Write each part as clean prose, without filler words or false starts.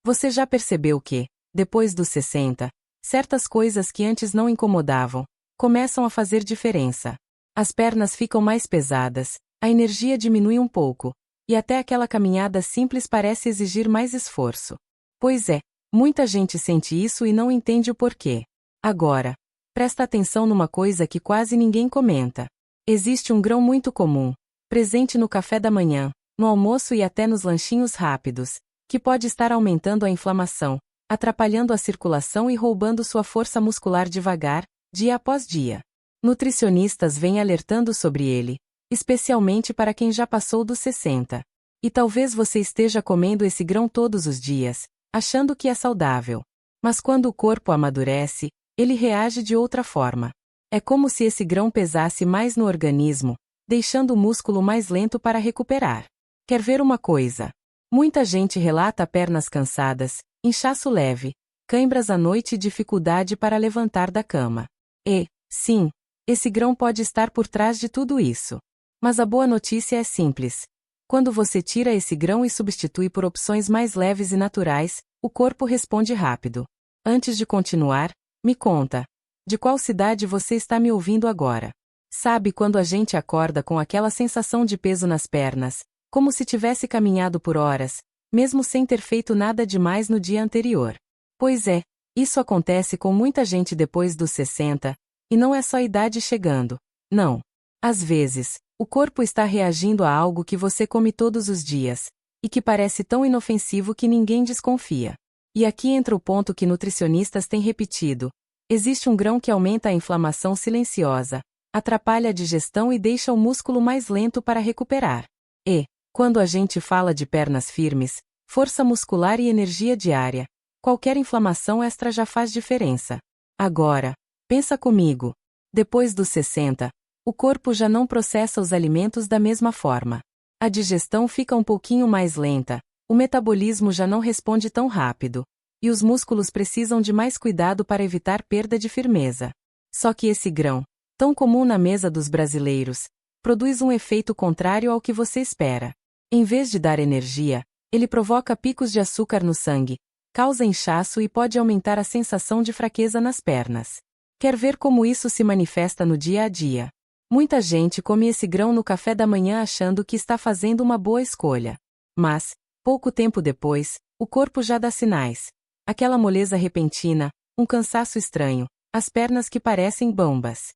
Você já percebeu que, depois dos 60, certas coisas que antes não incomodavam, começam a fazer diferença? As pernas ficam mais pesadas, a energia diminui um pouco, e até aquela caminhada simples parece exigir mais esforço. Pois é, muita gente sente isso e não entende o porquê. Agora, presta atenção numa coisa que quase ninguém comenta. Existe um grão muito comum, presente no café da manhã, no almoço e até nos lanchinhos rápidos, que pode estar aumentando a inflamação, atrapalhando a circulação e roubando sua força muscular devagar, dia após dia. Nutricionistas vêm alertando sobre ele, especialmente para quem já passou dos 60. E talvez você esteja comendo esse grão todos os dias, achando que é saudável. Mas quando o corpo amadurece, ele reage de outra forma. É como se esse grão pesasse mais no organismo, deixando o músculo mais lento para recuperar. Quer ver uma coisa? Muita gente relata pernas cansadas, inchaço leve, cãibras à noite e dificuldade para levantar da cama. E, sim, esse grão pode estar por trás de tudo isso. Mas a boa notícia é simples. Quando você tira esse grão e substitui por opções mais leves e naturais, o corpo responde rápido. Antes de continuar, me conta, de qual cidade você está me ouvindo agora? Sabe quando a gente acorda com aquela sensação de peso nas pernas, como se tivesse caminhado por horas, mesmo sem ter feito nada demais no dia anterior? Pois é, isso acontece com muita gente depois dos 60, e não é só a idade chegando, não. Às vezes, o corpo está reagindo a algo que você come todos os dias, e que parece tão inofensivo que ninguém desconfia. E aqui entra o ponto que nutricionistas têm repetido. Existe um grão que aumenta a inflamação silenciosa, atrapalha a digestão e deixa o músculo mais lento para recuperar. E, quando a gente fala de pernas firmes, força muscular e energia diária, qualquer inflamação extra já faz diferença. Agora, pensa comigo. Depois dos 60, o corpo já não processa os alimentos da mesma forma. A digestão fica um pouquinho mais lenta, o metabolismo já não responde tão rápido, e os músculos precisam de mais cuidado para evitar perda de firmeza. Só que esse grão, tão comum na mesa dos brasileiros, produz um efeito contrário ao que você espera. Em vez de dar energia, ele provoca picos de açúcar no sangue, causa inchaço e pode aumentar a sensação de fraqueza nas pernas. Quer ver como isso se manifesta no dia a dia? Muita gente come esse grão no café da manhã achando que está fazendo uma boa escolha. Mas, pouco tempo depois, o corpo já dá sinais. Aquela moleza repentina, um cansaço estranho, as pernas que parecem bombas.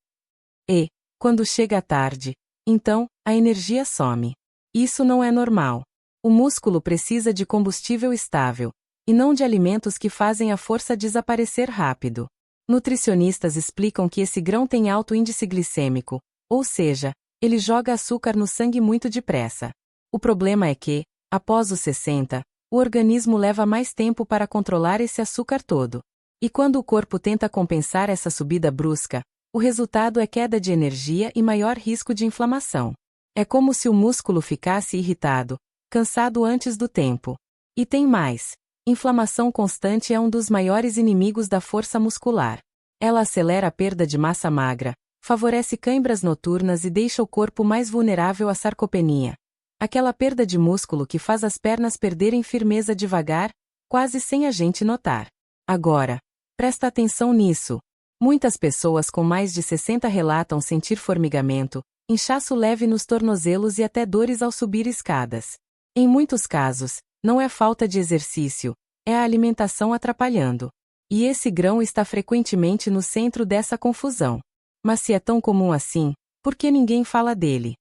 E, quando chega a tarde, então, a energia some. Isso não é normal. O músculo precisa de combustível estável, e não de alimentos que fazem a força desaparecer rápido. Nutricionistas explicam que esse grão tem alto índice glicêmico, ou seja, ele joga açúcar no sangue muito depressa. O problema é que, após os 60, o organismo leva mais tempo para controlar esse açúcar todo. E quando o corpo tenta compensar essa subida brusca, o resultado é queda de energia e maior risco de inflamação. É como se o músculo ficasse irritado, cansado antes do tempo. E tem mais. Inflamação constante é um dos maiores inimigos da força muscular. Ela acelera a perda de massa magra, favorece cãibras noturnas e deixa o corpo mais vulnerável à sarcopenia. Aquela perda de músculo que faz as pernas perderem firmeza devagar, quase sem a gente notar. Agora, presta atenção nisso. Muitas pessoas com mais de 60 relatam sentir formigamento, inchaço leve nos tornozelos e até dores ao subir escadas. Em muitos casos, não é falta de exercício, é a alimentação atrapalhando. E esse grão está frequentemente no centro dessa confusão. Mas se é tão comum assim, por que ninguém fala dele?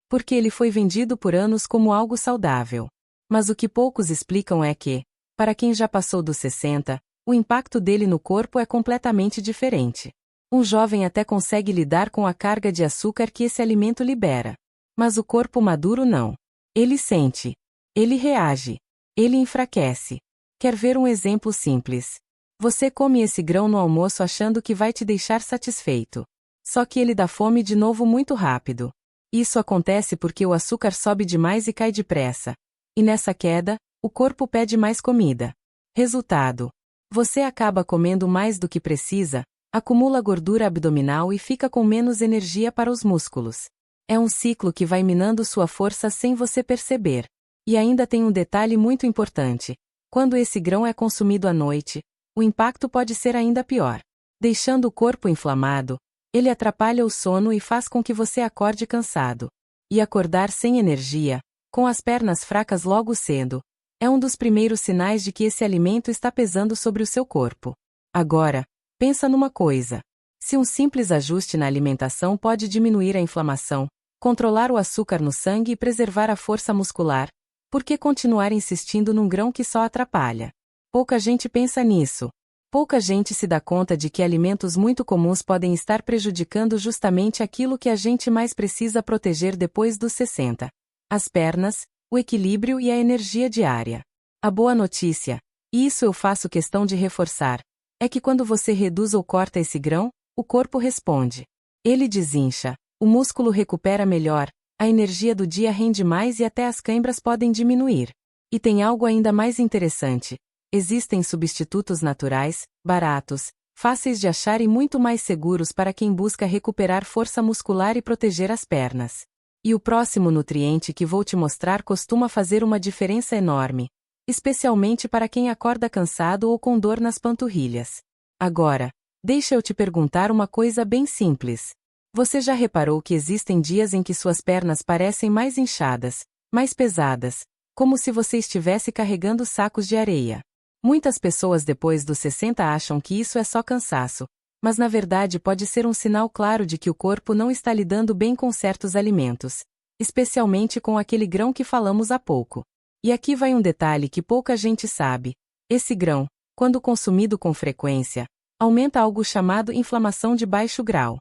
Porque ele foi vendido por anos como algo saudável. Mas o que poucos explicam é que, para quem já passou dos 60, o impacto dele no corpo é completamente diferente. Um jovem até consegue lidar com a carga de açúcar que esse alimento libera. Mas o corpo maduro não. Ele sente. Ele reage. Ele enfraquece. Quer ver um exemplo simples? Você come esse grão no almoço achando que vai te deixar satisfeito. Só que ele dá fome de novo muito rápido. Isso acontece porque o açúcar sobe demais e cai depressa. E nessa queda, o corpo pede mais comida. Resultado: você acaba comendo mais do que precisa, acumula gordura abdominal e fica com menos energia para os músculos. É um ciclo que vai minando sua força sem você perceber. E ainda tem um detalhe muito importante. Quando esse grão é consumido à noite, o impacto pode ser ainda pior. Deixando o corpo inflamado, ele atrapalha o sono e faz com que você acorde cansado. E acordar sem energia, com as pernas fracas logo cedo, é um dos primeiros sinais de que esse alimento está pesando sobre o seu corpo. Agora, pensa numa coisa. Se um simples ajuste na alimentação pode diminuir a inflamação, controlar o açúcar no sangue e preservar a força muscular, por que continuar insistindo num grão que só atrapalha? Pouca gente pensa nisso. Pouca gente se dá conta de que alimentos muito comuns podem estar prejudicando justamente aquilo que a gente mais precisa proteger depois dos 60. As pernas, o equilíbrio e a energia diária. A boa notícia, e isso eu faço questão de reforçar, é que quando você reduz ou corta esse grão, o corpo responde. Ele desincha, o músculo recupera melhor, a energia do dia rende mais e até as câimbras podem diminuir. E tem algo ainda mais interessante. Existem substitutos naturais, baratos, fáceis de achar e muito mais seguros para quem busca recuperar força muscular e proteger as pernas. E o próximo nutriente que vou te mostrar costuma fazer uma diferença enorme, especialmente para quem acorda cansado ou com dor nas panturrilhas. Agora, deixa eu te perguntar uma coisa bem simples. Você já reparou que existem dias em que suas pernas parecem mais inchadas, mais pesadas, como se você estivesse carregando sacos de areia? Muitas pessoas depois dos 60 acham que isso é só cansaço, mas na verdade pode ser um sinal claro de que o corpo não está lidando bem com certos alimentos, especialmente com aquele grão que falamos há pouco. E aqui vai um detalhe que pouca gente sabe. Esse grão, quando consumido com frequência, aumenta algo chamado inflamação de baixo grau.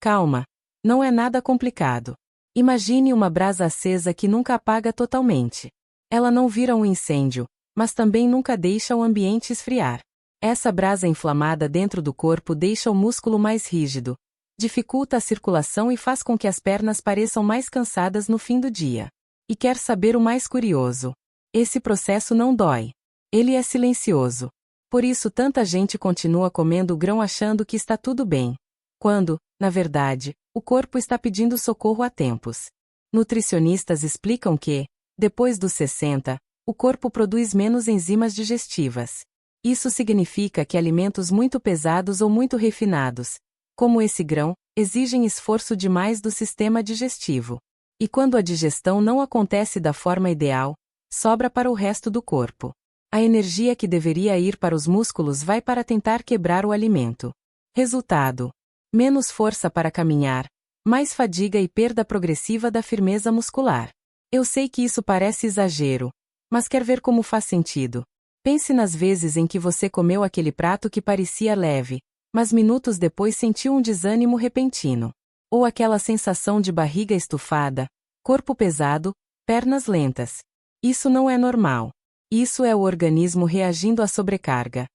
Calma, não é nada complicado. Imagine uma brasa acesa que nunca apaga totalmente. Ela não vira um incêndio, mas também nunca deixa o ambiente esfriar. Essa brasa inflamada dentro do corpo deixa o músculo mais rígido, dificulta a circulação e faz com que as pernas pareçam mais cansadas no fim do dia. E quer saber o mais curioso? Esse processo não dói. Ele é silencioso. Por isso tanta gente continua comendo o grão achando que está tudo bem, quando, na verdade, o corpo está pedindo socorro há tempos. Nutricionistas explicam que, depois dos 60, o corpo produz menos enzimas digestivas. Isso significa que alimentos muito pesados ou muito refinados, como esse grão, exigem esforço demais do sistema digestivo. E quando a digestão não acontece da forma ideal, sobra para o resto do corpo. A energia que deveria ir para os músculos vai para tentar quebrar o alimento. Resultado: menos força para caminhar, mais fadiga e perda progressiva da firmeza muscular. Eu sei que isso parece exagero, mas quer ver como faz sentido? Pense nas vezes em que você comeu aquele prato que parecia leve, mas minutos depois sentiu um desânimo repentino. Ou aquela sensação de barriga estufada, corpo pesado, pernas lentas. Isso não é normal. Isso é o organismo reagindo à sobrecarga.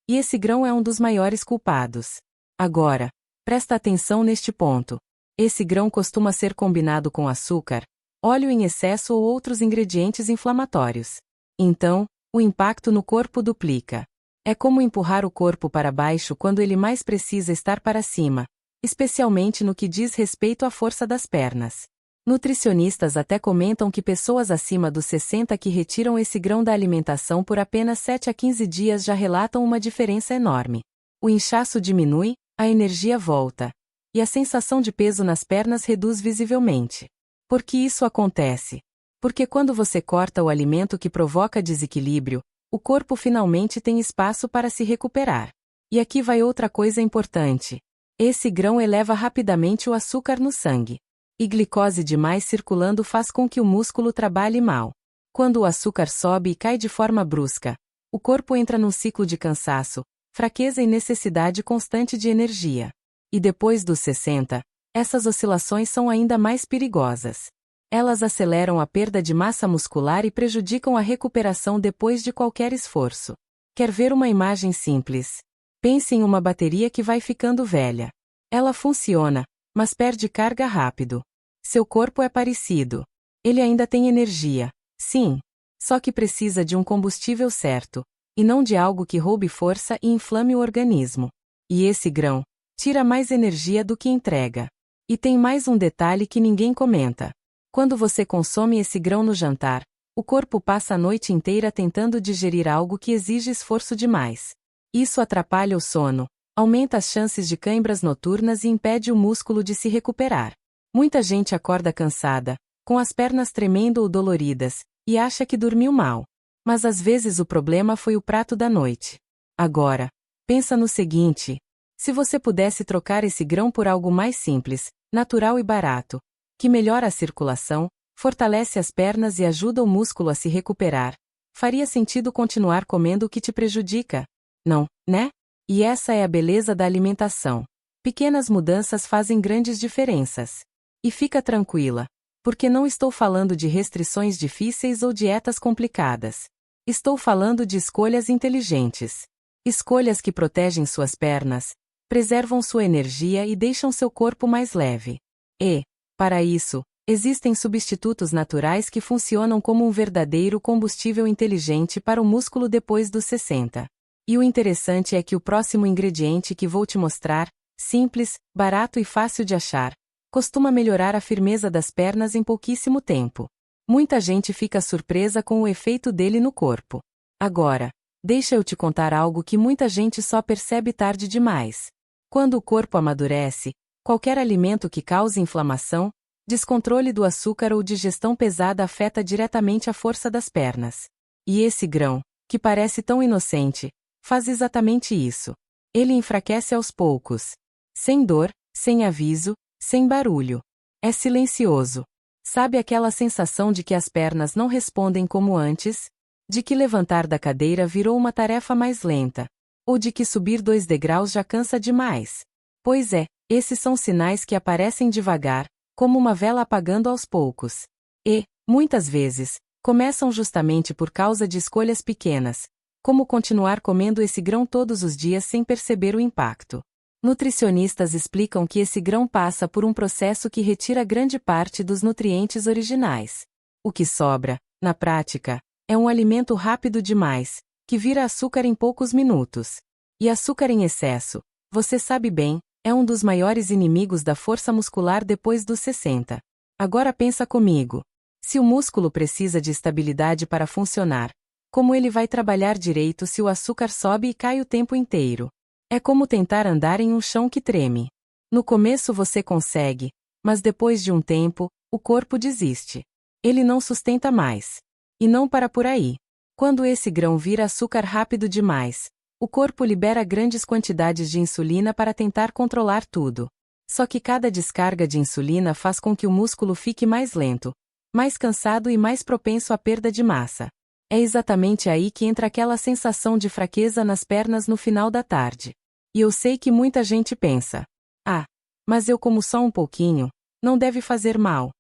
E esse grão é um dos maiores culpados. Agora, presta atenção neste ponto. Esse grão costuma ser combinado com açúcar, óleo em excesso ou outros ingredientes inflamatórios. Então, o impacto no corpo duplica. É como empurrar o corpo para baixo quando ele mais precisa estar para cima, especialmente no que diz respeito à força das pernas. Nutricionistas até comentam que pessoas acima dos 60 que retiram esse grão da alimentação por apenas 7 a 15 dias já relatam uma diferença enorme. O inchaço diminui, a energia volta, e a sensação de peso nas pernas reduz visivelmente. Por que isso acontece? Porque quando você corta o alimento que provoca desequilíbrio, o corpo finalmente tem espaço para se recuperar. E aqui vai outra coisa importante. Esse grão eleva rapidamente o açúcar no sangue. E glicose demais circulando faz com que o músculo trabalhe mal. Quando o açúcar sobe e cai de forma brusca, o corpo entra num ciclo de cansaço, fraqueza e necessidade constante de energia. E depois dos 60, essas oscilações são ainda mais perigosas. Elas aceleram a perda de massa muscular e prejudicam a recuperação depois de qualquer esforço. Quer ver uma imagem simples? Pense em uma bateria que vai ficando velha. Ela funciona, mas perde carga rápido. Seu corpo é parecido. Ele ainda tem energia, sim, só que precisa de um combustível certo, e não de algo que roube força e inflame o organismo. E esse grão tira mais energia do que entrega. E tem mais um detalhe que ninguém comenta. Quando você consome esse grão no jantar, O corpo passa a noite inteira tentando digerir algo que exige esforço demais. Isso atrapalha o sono, aumenta as chances de câimbras noturnas e impede o músculo de se recuperar. Muita gente acorda cansada, com as pernas tremendo ou doloridas, e acha que dormiu mal. Mas às vezes o problema foi o prato da noite. Agora, pensa no seguinte: se você pudesse trocar esse grão por algo mais simples, natural e barato, que melhora a circulação, fortalece as pernas e ajuda o músculo a se recuperar, faria sentido continuar comendo o que te prejudica? Não, né? E essa é a beleza da alimentação. Pequenas mudanças fazem grandes diferenças. E fica tranquila, porque não estou falando de restrições difíceis ou dietas complicadas. Estou falando de escolhas inteligentes. Escolhas que protegem suas pernas, preservam sua energia e deixam seu corpo mais leve. E, para isso, existem substitutos naturais que funcionam como um verdadeiro combustível inteligente para o músculo depois dos 60. E o interessante é que o próximo ingrediente que vou te mostrar, simples, barato e fácil de achar, costuma melhorar a firmeza das pernas em pouquíssimo tempo. Muita gente fica surpresa com o efeito dele no corpo. Agora, deixa eu te contar algo que muita gente só percebe tarde demais. Quando o corpo amadurece, qualquer alimento que cause inflamação, descontrole do açúcar ou digestão pesada afeta diretamente a força das pernas. E esse grão, que parece tão inocente, faz exatamente isso. Ele enfraquece aos poucos. Sem dor, sem aviso, sem barulho. É silencioso. Sabe aquela sensação de que as pernas não respondem como antes? De que levantar da cadeira virou uma tarefa mais lenta? Ou de que subir 2 degraus já cansa demais? Pois é, esses são sinais que aparecem devagar, como uma vela apagando aos poucos. E, muitas vezes, começam justamente por causa de escolhas pequenas, como continuar comendo esse grão todos os dias sem perceber o impacto. Nutricionistas explicam que esse grão passa por um processo que retira grande parte dos nutrientes originais. O que sobra, na prática, é um alimento rápido demais, que vira açúcar em poucos minutos. E açúcar em excesso, você sabe bem, é um dos maiores inimigos da força muscular depois dos 60. Agora pensa comigo. Se o músculo precisa de estabilidade para funcionar, como ele vai trabalhar direito se o açúcar sobe e cai o tempo inteiro? É como tentar andar em um chão que treme. No começo você consegue, mas depois de um tempo, o corpo desiste. Ele não sustenta mais. E não para por aí. Quando esse grão vira açúcar rápido demais, o corpo libera grandes quantidades de insulina para tentar controlar tudo. Só que cada descarga de insulina faz com que o músculo fique mais lento, mais cansado e mais propenso à perda de massa. É exatamente aí que entra aquela sensação de fraqueza nas pernas no final da tarde. E eu sei que muita gente pensa: ah, mas eu como só um pouquinho, não deve fazer mal.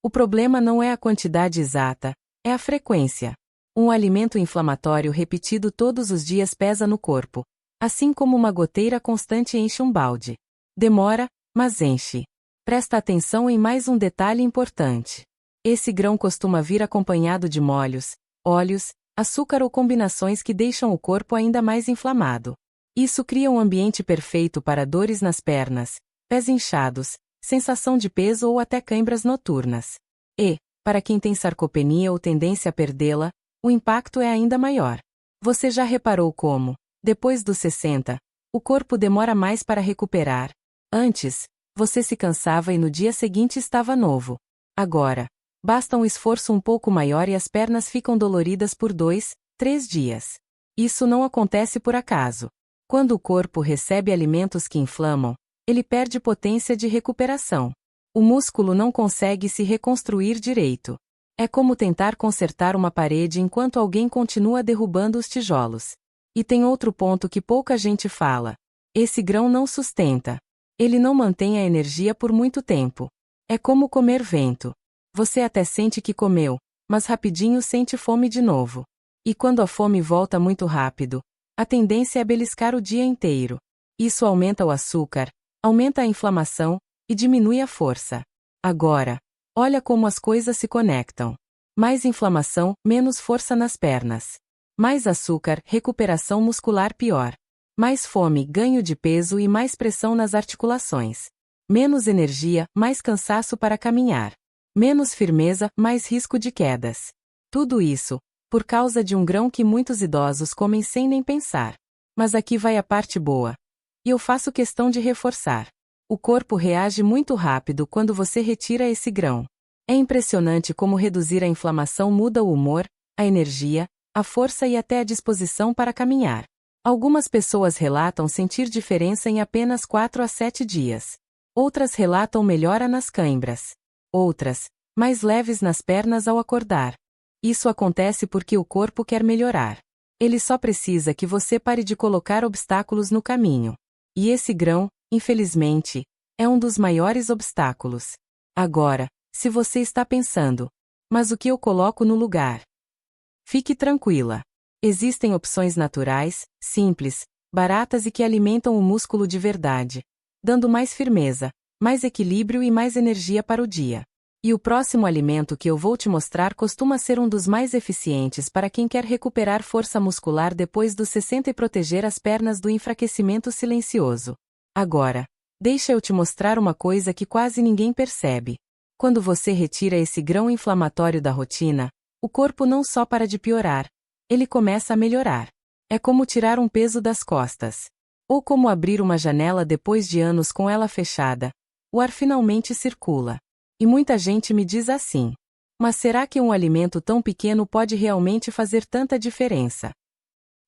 O problema não é a quantidade exata, é a frequência. Um alimento inflamatório repetido todos os dias pesa no corpo, assim como uma goteira constante enche um balde. Demora, mas enche. Presta atenção em mais um detalhe importante. Esse grão costuma vir acompanhado de molhos, óleos, açúcar ou combinações que deixam o corpo ainda mais inflamado. Isso cria um ambiente perfeito para dores nas pernas, pés inchados, sensação de peso ou até câimbras noturnas. E, para quem tem sarcopenia ou tendência a perdê-la, o impacto é ainda maior. Você já reparou como, depois dos 60, o corpo demora mais para recuperar? Antes, você se cansava e no dia seguinte estava novo. Agora, basta um esforço um pouco maior e as pernas ficam doloridas por 2, 3 dias. Isso não acontece por acaso. Quando o corpo recebe alimentos que inflamam, ele perde potência de recuperação. O músculo não consegue se reconstruir direito. É como tentar consertar uma parede enquanto alguém continua derrubando os tijolos. E tem outro ponto que pouca gente fala. Esse grão não sustenta. Ele não mantém a energia por muito tempo. É como comer vento. Você até sente que comeu, mas rapidinho sente fome de novo. E quando a fome volta muito rápido, a tendência é beliscar o dia inteiro. Isso aumenta o açúcar, aumenta a inflamação e diminui a força. Agora, olha como as coisas se conectam. Mais inflamação, menos força nas pernas. Mais açúcar, recuperação muscular pior. Mais fome, ganho de peso e mais pressão nas articulações. Menos energia, mais cansaço para caminhar. Menos firmeza, mais risco de quedas. Tudo isso, por causa de um grão que muitos idosos comem sem nem pensar. Mas aqui vai a parte boa. E eu faço questão de reforçar. O corpo reage muito rápido quando você retira esse grão. É impressionante como reduzir a inflamação muda o humor, a energia, a força e até a disposição para caminhar. Algumas pessoas relatam sentir diferença em apenas 4 a 7 dias. Outras relatam melhora nas cãibras. Outras, mais leves nas pernas ao acordar. Isso acontece porque o corpo quer melhorar. Ele só precisa que você pare de colocar obstáculos no caminho. E esse grão, infelizmente, é um dos maiores obstáculos. Agora, se você está pensando, mas o que eu coloco no lugar? Fique tranquila. Existem opções naturais, simples, baratas e que alimentam o músculo de verdade, dando mais firmeza, mais equilíbrio e mais energia para o dia. E o próximo alimento que eu vou te mostrar costuma ser um dos mais eficientes para quem quer recuperar força muscular depois dos 60 e proteger as pernas do enfraquecimento silencioso. Agora, deixa eu te mostrar uma coisa que quase ninguém percebe. Quando você retira esse grão inflamatório da rotina, o corpo não só para de piorar, ele começa a melhorar. É como tirar um peso das costas. Ou como abrir uma janela depois de anos com ela fechada. O ar finalmente circula. E muita gente me diz assim: mas será que um alimento tão pequeno pode realmente fazer tanta diferença?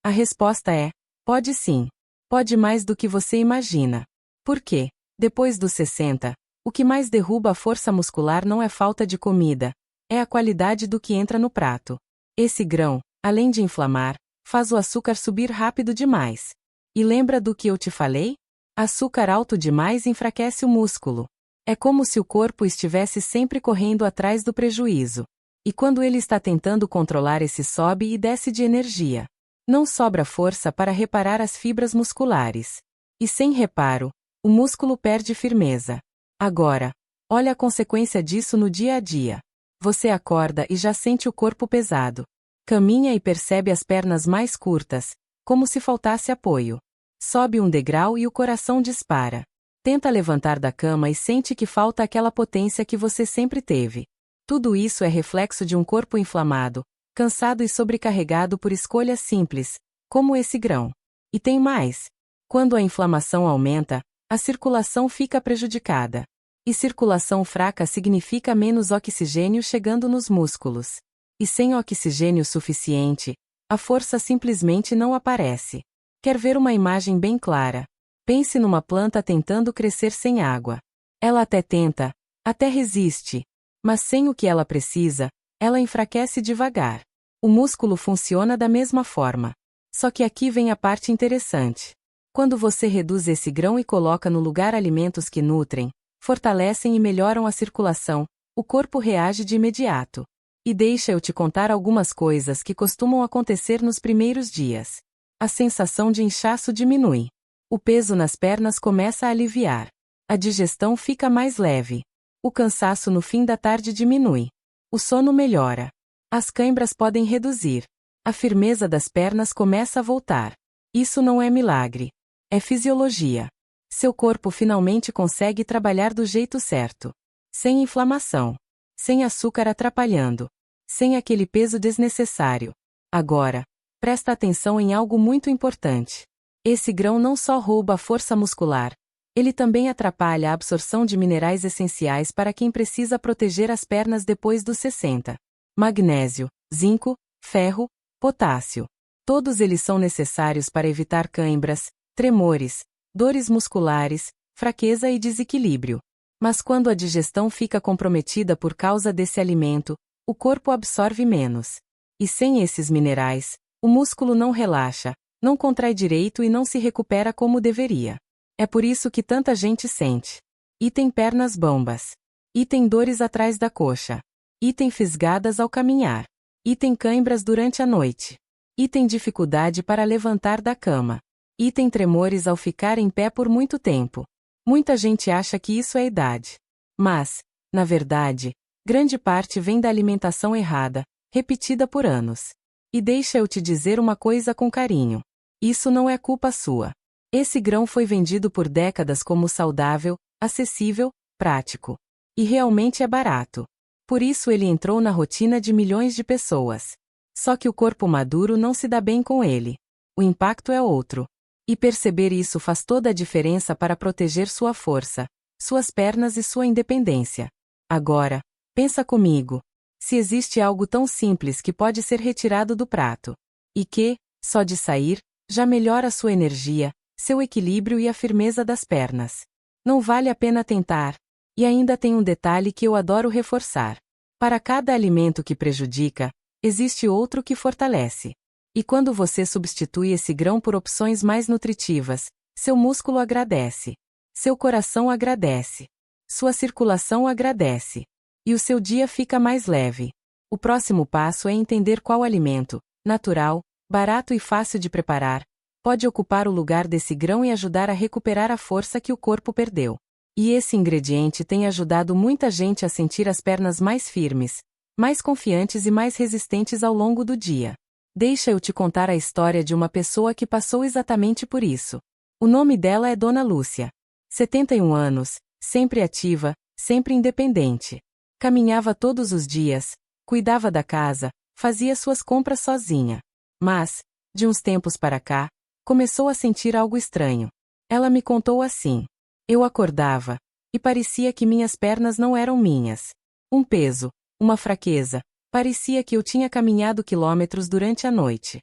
A resposta é: pode sim. Pode mais do que você imagina. Por quê? Depois dos 60, o que mais derruba a força muscular não é falta de comida, é a qualidade do que entra no prato. Esse grão, além de inflamar, faz o açúcar subir rápido demais. E lembra do que eu te falei? Açúcar alto demais enfraquece o músculo. É como se o corpo estivesse sempre correndo atrás do prejuízo. E quando ele está tentando controlar esse sobe e desce de energia, não sobra força para reparar as fibras musculares. E sem reparo, o músculo perde firmeza. Agora, olha a consequência disso no dia a dia. Você acorda e já sente o corpo pesado. Caminha e percebe as pernas mais curtas, como se faltasse apoio. Sobe um degrau e o coração dispara. Tenta levantar da cama e sente que falta aquela potência que você sempre teve. Tudo isso é reflexo de um corpo inflamado, cansado e sobrecarregado por escolhas simples, como esse grão. E tem mais. Quando a inflamação aumenta, a circulação fica prejudicada. E circulação fraca significa menos oxigênio chegando nos músculos. E sem oxigênio suficiente, a força simplesmente não aparece. Quer ver uma imagem bem clara? Pense numa planta tentando crescer sem água. Ela até tenta, até resiste, mas sem o que ela precisa, ela enfraquece devagar. O músculo funciona da mesma forma. Só que aqui vem a parte interessante. Quando você reduz esse grão e coloca no lugar alimentos que nutrem, fortalecem e melhoram a circulação, o corpo reage de imediato. E deixa eu te contar algumas coisas que costumam acontecer nos primeiros dias. A sensação de inchaço diminui. O peso nas pernas começa a aliviar. A digestão fica mais leve. O cansaço no fim da tarde diminui. O sono melhora. As cãibras podem reduzir. A firmeza das pernas começa a voltar. Isso não é milagre. É fisiologia. Seu corpo finalmente consegue trabalhar do jeito certo. Sem inflamação. Sem açúcar atrapalhando. Sem aquele peso desnecessário. Agora, presta atenção em algo muito importante. Esse grão não só rouba a força muscular, ele também atrapalha a absorção de minerais essenciais para quem precisa proteger as pernas depois dos 60. Magnésio, zinco, ferro, potássio. Todos eles são necessários para evitar cãibras, tremores, dores musculares, fraqueza e desequilíbrio. Mas quando a digestão fica comprometida por causa desse alimento, o corpo absorve menos. E sem esses minerais, o músculo não relaxa, não contrai direito e não se recupera como deveria. É por isso que tanta gente sente. E tem pernas bambas. E tem dores atrás da coxa. E tem fisgadas ao caminhar. E tem cãibras durante a noite. E tem dificuldade para levantar da cama. E tem tremores ao ficar em pé por muito tempo. Muita gente acha que isso é idade. Mas, na verdade, grande parte vem da alimentação errada, repetida por anos. E deixa eu te dizer uma coisa com carinho. Isso não é culpa sua. Esse grão foi vendido por décadas como saudável, acessível, prático. E realmente é barato. Por isso ele entrou na rotina de milhões de pessoas. Só que o corpo maduro não se dá bem com ele. O impacto é outro. E perceber isso faz toda a diferença para proteger sua força, suas pernas e sua independência. Agora, pensa comigo. Se existe algo tão simples que pode ser retirado do prato, e que, só de sair, já melhora sua energia, seu equilíbrio e a firmeza das pernas. Não vale a pena tentar. E ainda tem um detalhe que eu adoro reforçar. Para cada alimento que prejudica, existe outro que fortalece. E quando você substitui esse grão por opções mais nutritivas, seu músculo agradece. Seu coração agradece. Sua circulação agradece. E o seu dia fica mais leve. O próximo passo é entender qual alimento, natural, barato e fácil de preparar, pode ocupar o lugar desse grão e ajudar a recuperar a força que o corpo perdeu. E esse ingrediente tem ajudado muita gente a sentir as pernas mais firmes, mais confiantes e mais resistentes ao longo do dia. Deixa eu te contar a história de uma pessoa que passou exatamente por isso. O nome dela é Dona Lúcia. 71 anos, sempre ativa, sempre independente. Caminhava todos os dias, cuidava da casa, fazia suas compras sozinha. Mas, de uns tempos para cá, começou a sentir algo estranho. Ela me contou assim. Eu acordava, e parecia que minhas pernas não eram minhas. Um peso, uma fraqueza, parecia que eu tinha caminhado quilômetros durante a noite.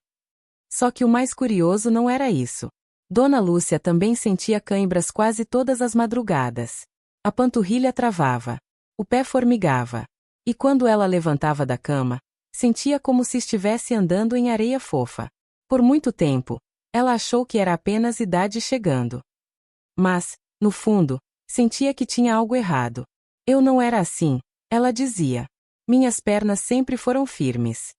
Só que o mais curioso não era isso. Dona Lúcia também sentia cãibras quase todas as madrugadas. A panturrilha travava. O pé formigava. E quando ela levantava da cama, sentia como se estivesse andando em areia fofa. Por muito tempo, ela achou que era apenas idade chegando. Mas, no fundo, sentia que tinha algo errado. Eu não era assim, ela dizia. Minhas pernas sempre foram firmes.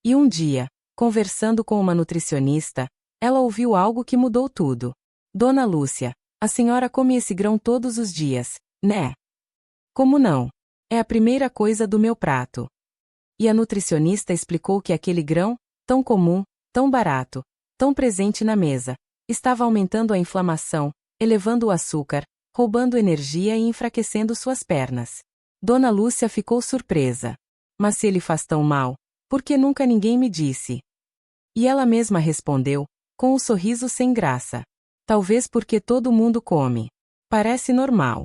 E um dia, conversando com uma nutricionista, ela ouviu algo que mudou tudo. Dona Lúcia, a senhora come esse grão todos os dias, né? Como não? É a primeira coisa do meu prato. E a nutricionista explicou que aquele grão, tão comum, tão barato, tão presente na mesa, estava aumentando a inflamação, elevando o açúcar, roubando energia e enfraquecendo suas pernas. Dona Lúcia ficou surpresa. Mas se ele faz tão mal, por que nunca ninguém me disse? E ela mesma respondeu, com um sorriso sem graça. Talvez porque todo mundo come. Parece normal.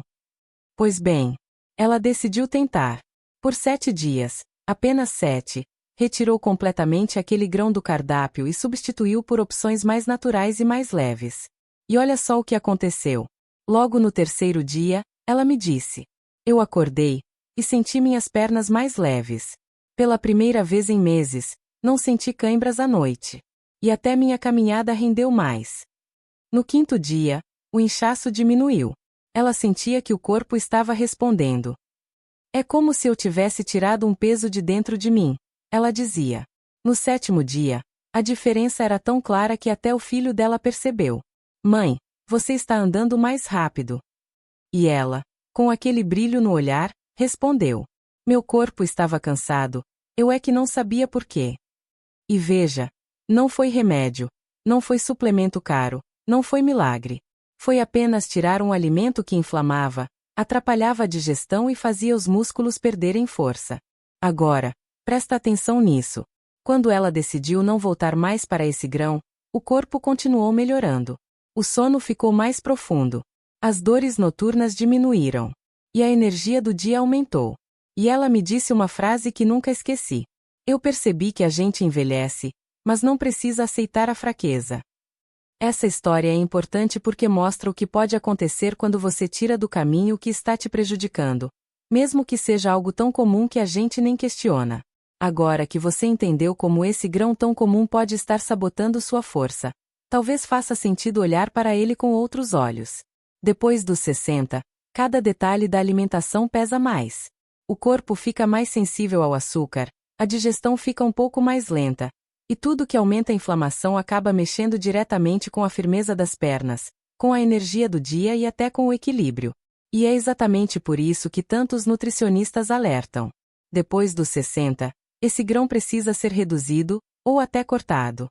Pois bem, ela decidiu tentar. Por 7 dias, apenas 7, retirou completamente aquele grão do cardápio e substituiu por opções mais naturais e mais leves. E olha só o que aconteceu. Logo no 3º dia, ela me disse. Eu acordei, e senti minhas pernas mais leves. Pela primeira vez em meses, não senti cãibras à noite. E até minha caminhada rendeu mais. No 5º dia, o inchaço diminuiu. Ela sentia que o corpo estava respondendo. É como se eu tivesse tirado um peso de dentro de mim, ela dizia. No 7º dia, a diferença era tão clara que até o filho dela percebeu. Mãe, você está andando mais rápido. E ela, com aquele brilho no olhar, respondeu. Meu corpo estava cansado, eu é que não sabia por quê. E veja, não foi remédio, não foi suplemento caro, não foi milagre. Foi apenas tirar um alimento que inflamava, atrapalhava a digestão e fazia os músculos perderem força. Agora, presta atenção nisso. Quando ela decidiu não voltar mais para esse grão, o corpo continuou melhorando. O sono ficou mais profundo. As dores noturnas diminuíram. E a energia do dia aumentou. E ela me disse uma frase que nunca esqueci. Eu percebi que a gente envelhece, mas não precisa aceitar a fraqueza. Essa história é importante porque mostra o que pode acontecer quando você tira do caminho o que está te prejudicando, mesmo que seja algo tão comum que a gente nem questiona. Agora que você entendeu como esse grão tão comum pode estar sabotando sua força, talvez faça sentido olhar para ele com outros olhos. Depois dos 60, cada detalhe da alimentação pesa mais. O corpo fica mais sensível ao açúcar, a digestão fica um pouco mais lenta, e tudo que aumenta a inflamação acaba mexendo diretamente com a firmeza das pernas, com a energia do dia e até com o equilíbrio. E é exatamente por isso que tantos nutricionistas alertam. Depois dos 60, esse grão precisa ser reduzido, ou até cortado.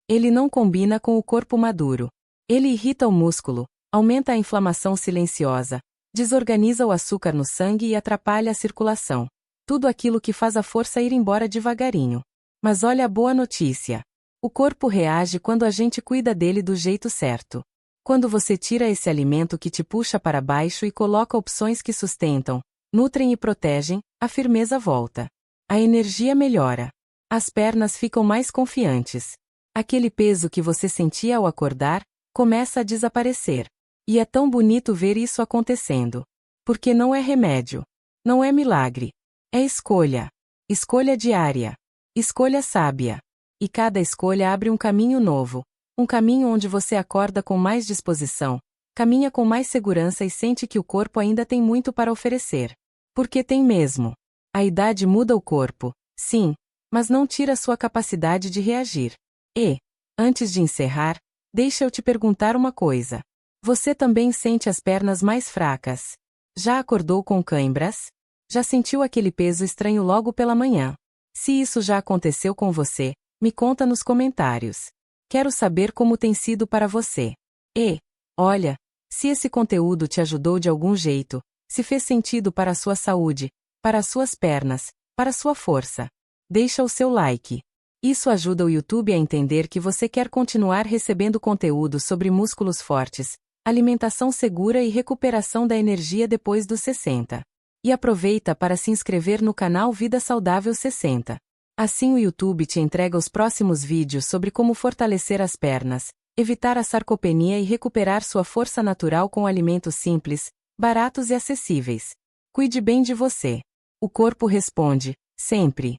Ele não combina com o corpo maduro. Ele irrita o músculo, aumenta a inflamação silenciosa, desorganiza o açúcar no sangue e atrapalha a circulação. Tudo aquilo que faz a força ir embora devagarinho. Mas olha a boa notícia. O corpo reage quando a gente cuida dele do jeito certo. Quando você tira esse alimento que te puxa para baixo e coloca opções que sustentam, nutrem e protegem, a firmeza volta. A energia melhora. As pernas ficam mais confiantes. Aquele peso que você sentia ao acordar, começa a desaparecer. E é tão bonito ver isso acontecendo. Porque não é remédio. Não é milagre. É escolha. Escolha diária. Escolha sábia. E cada escolha abre um caminho novo. Um caminho onde você acorda com mais disposição, caminha com mais segurança e sente que o corpo ainda tem muito para oferecer. Porque tem mesmo. A idade muda o corpo, sim, mas não tira sua capacidade de reagir. E, antes de encerrar, deixa eu te perguntar uma coisa. Você também sente as pernas mais fracas? Já acordou com cãibras? Já sentiu aquele peso estranho logo pela manhã? Se isso já aconteceu com você, me conta nos comentários. Quero saber como tem sido para você. E, olha, se esse conteúdo te ajudou de algum jeito, se fez sentido para a sua saúde, para as suas pernas, para a sua força, deixa o seu like. Isso ajuda o YouTube a entender que você quer continuar recebendo conteúdo sobre músculos fortes, alimentação segura e recuperação da energia depois dos 60. E aproveita para se inscrever no canal Vida Saudável 60. Assim o YouTube te entrega os próximos vídeos sobre como fortalecer as pernas, evitar a sarcopenia e recuperar sua força natural com alimentos simples, baratos e acessíveis. Cuide bem de você. O corpo responde, sempre.